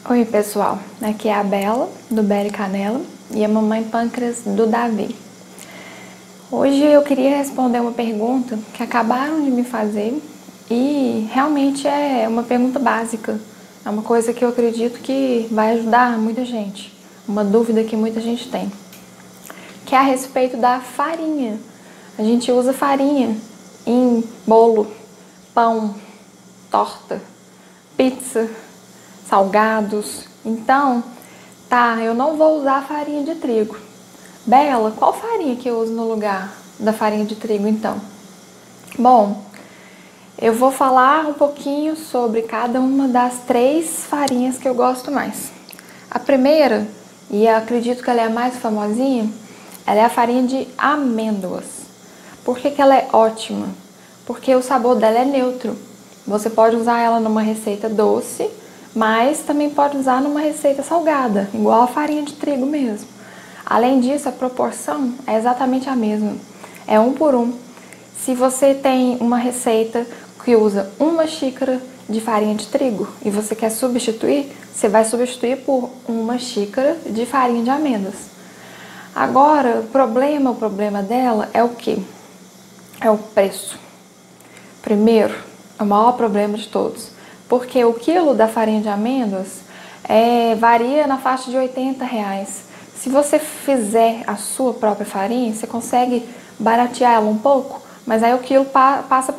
Oi pessoal, aqui é a Bela do Bela e Canela e a mamãe Pâncreas do Davi. Hoje eu queria responder uma pergunta que acabaram de me fazer e realmente é uma pergunta básica. É uma coisa que eu acredito que vai ajudar muita gente, uma dúvida que muita gente tem, que é a respeito da farinha. A gente usa farinha em bolo, pão, torta, pizza, salgados. Então, eu não vou usar farinha de trigo. Bela, qual farinha que eu uso no lugar da farinha de trigo então? Bom, eu vou falar um pouquinho sobre cada uma das 3 farinhas que eu gosto mais. A primeira, e eu acredito que ela é a mais famosinha, ela é a farinha de amêndoas. Por que ela é ótima? Porque o sabor dela é neutro. Você pode usar ela numa receita doce, mas também pode usar numa receita salgada, igual a farinha de trigo mesmo. Além disso, a proporção é exatamente a mesma, é 1 por 1. Se você tem uma receita que usa 1 xícara de farinha de trigo e você quer substituir, você vai substituir por 1 xícara de farinha de amêndoas. Agora, o problema dela é o quê? É o preço. Primeiro, é o maior problema de todos. Porque o quilo da farinha de amêndoas varia na faixa de R$80. Se você fizer a sua própria farinha, você consegue baratear ela um pouco, mas aí o quilo passa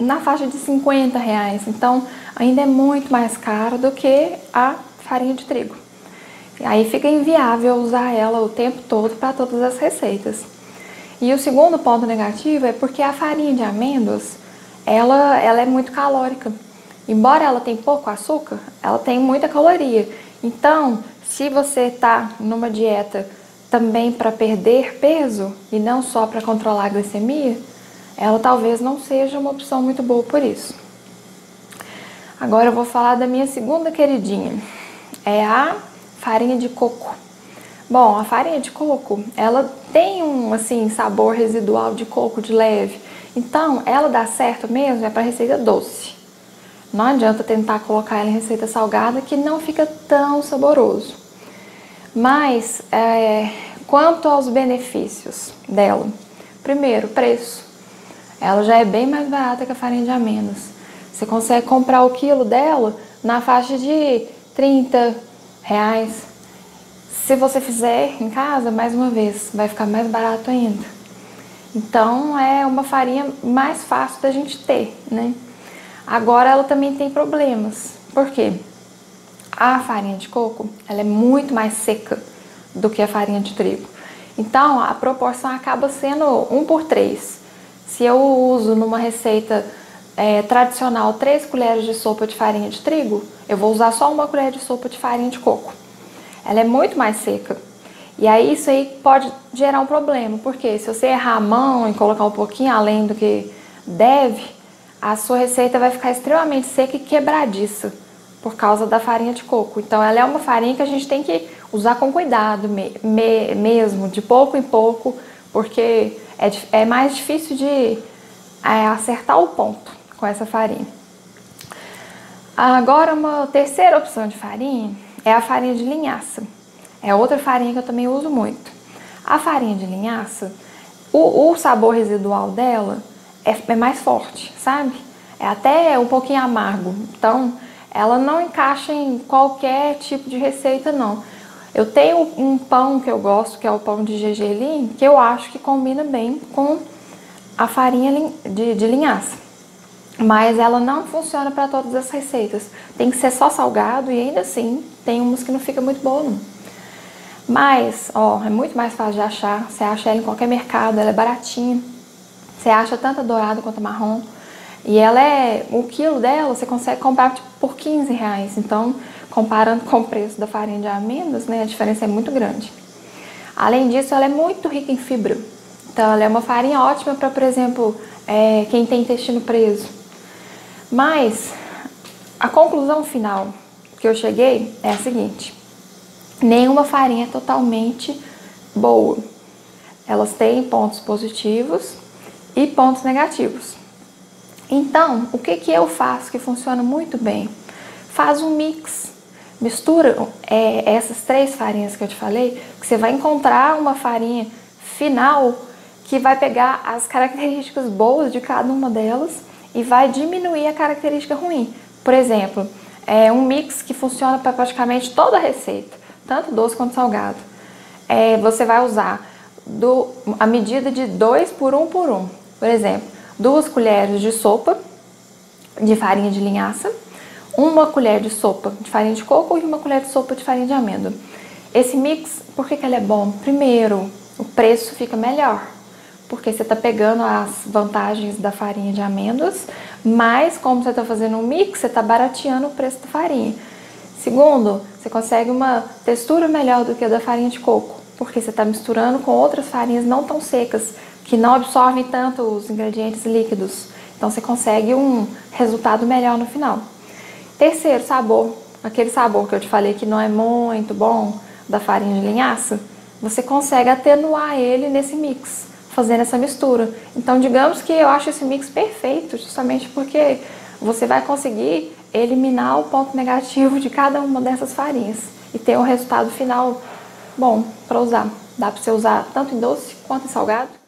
na faixa de R$50. Então, ainda é muito mais caro do que a farinha de trigo. Aí fica inviável usar ela o tempo todo para todas as receitas. E o segundo ponto negativo é porque a farinha de amêndoas, ela é muito calórica. Embora ela tenha pouco açúcar, ela tem muita caloria. Então, se você está numa dieta também para perder peso e não só para controlar a glicemia, ela talvez não seja uma opção muito boa por isso. Agora eu vou falar da minha segunda queridinha, é a farinha de coco. Bom, a farinha de coco, ela tem um sabor residual de coco de leve. Então, ela dá certo mesmo para receita doce. Não adianta tentar colocar ela em receita salgada que não fica tão saboroso. Mas, quanto aos benefícios dela, primeiro, preço. Ela já é bem mais barata que a farinha de amêndoas. Você consegue comprar o quilo dela na faixa de R$30. Se você fizer em casa, mais uma vez, vai ficar mais barato ainda. Então, é uma farinha mais fácil da gente ter, né? Agora, ela também tem problemas. Por quê? A farinha de coco, ela é muito mais seca do que a farinha de trigo. Então, a proporção acaba sendo 1 por 3. Se eu uso numa receita tradicional 3 colheres de sopa de farinha de trigo, eu vou usar só 1 colher de sopa de farinha de coco. Ela é muito mais seca. E aí, isso aí pode gerar um problema. Porque se você errar a mão e colocar um pouquinho além do que deve, a sua receita vai ficar extremamente seca e quebradiça por causa da farinha de coco. Então, ela é uma farinha que a gente tem que usar com cuidado mesmo, de pouco em pouco, porque é mais difícil de acertar o ponto com essa farinha. Agora, uma terceira opção de farinha é a farinha de linhaça. É outra farinha que eu também uso muito. A farinha de linhaça, o sabor residual dela é mais forte, sabe? É até um pouquinho amargo. Então, ela não encaixa em qualquer tipo de receita, não. Eu tenho um pão que eu gosto, que é o pão de gergelim, que eu acho que combina bem com a farinha de linhaça. Mas ela não funciona para todas as receitas. Tem que ser só salgado e ainda assim tem umas que não fica muito boa, não. Mas, é muito mais fácil de achar. Você acha ela em qualquer mercado, ela é baratinha. Você acha tanto a dourada quanto a marrom. E o quilo dela você consegue comprar por R$15. Então, comparando com o preço da farinha de amêndoas, né, a diferença é muito grande. Além disso, ela é muito rica em fibra. Então, ela é uma farinha ótima para, por exemplo, quem tem intestino preso. Mas, a conclusão final que eu cheguei é a seguinte: nenhuma farinha é totalmente boa. Elas têm pontos positivos e pontos negativos. Então, o que eu faço que funciona muito bem? Faz um mix. mistura essas 3 farinhas que eu te falei, que você vai encontrar uma farinha final que vai pegar as características boas de cada uma delas e vai diminuir a característica ruim. Por exemplo, um mix que funciona para praticamente toda a receita, tanto doce quanto salgado. Você vai usar a medida de 2 por 1 por 1. Por exemplo, 2 colheres de sopa de farinha de linhaça, 1 colher de sopa de farinha de coco e 1 colher de sopa de farinha de amêndoa. Esse mix, por que ele é bom? Primeiro, o preço fica melhor, porque você está pegando as vantagens da farinha de amêndoas, mas como você está fazendo um mix, você está barateando o preço da farinha. Segundo, você consegue uma textura melhor do que a da farinha de coco, porque você está misturando com outras farinhas não tão secas, que não absorvem tanto os ingredientes líquidos. Então você consegue um resultado melhor no final. Terceiro, sabor. Aquele sabor que eu te falei que não é muito bom da farinha de linhaça, você consegue atenuar ele nesse mix, fazendo essa mistura. Então digamos que eu acho esse mix perfeito, justamente porque você vai conseguir eliminar o ponto negativo de cada uma dessas farinhas e ter um resultado final bom para usar. Dá para você usar tanto em doce quanto em salgado.